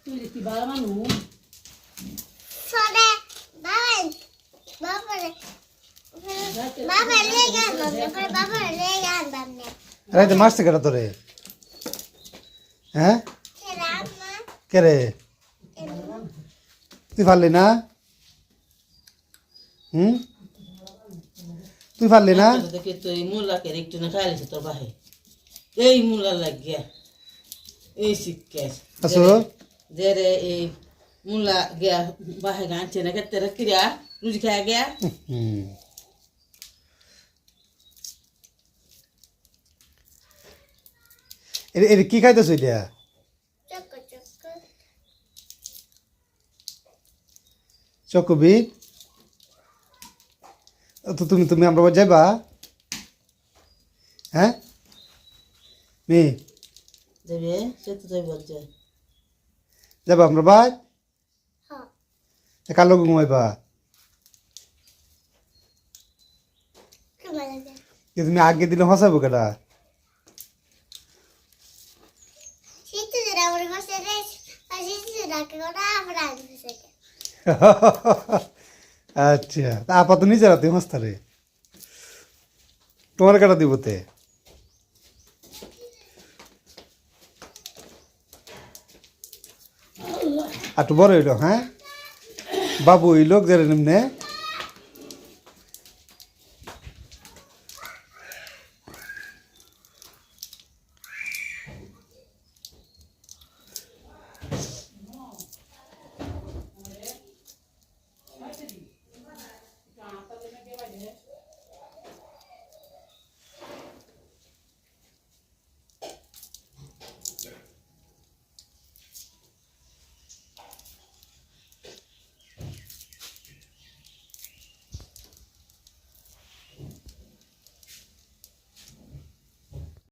তুই কি বাবা মানু সরে বাবা বাবা বাবা লে গান বাবা লে গান বামনে আরে তো মারছে কেটা তোরে হ্যাঁ খেলামা কে রে তুই পারলি না তুই পারলি না দেখে তো এই মুলাকে একটু না খাইছে তোর বাহে এই মুলা লাগিয়া এই শিক্ষাস আসো যে রে এই মুলা গিয়া বাহে গানছে না কেতে রাখিয়া রুজি খায় গিয়া এর কি খাইতেছ এটা চক চক চকবি তো তুমি আমরা বাড়ি যাইবা হ্যাঁ মেয়ে যাবে সে তো যাই বলছে যাবা আমরা বাড়ি হ্যাঁ কালো ঘুমাইবা কেমন কি তুমি আগে দিলে হসাবো কেটা শীত জরা ওর পাশে রে শীত জরা কে ওরা ফ্রান্স পাশে আচ্ছা তা আপাতত নিজেরা তুই হস্তা রে তোমার কাটা দিব তে একটু বড় হইল হ্যাঁ বাবু হইল যারা নিম্নে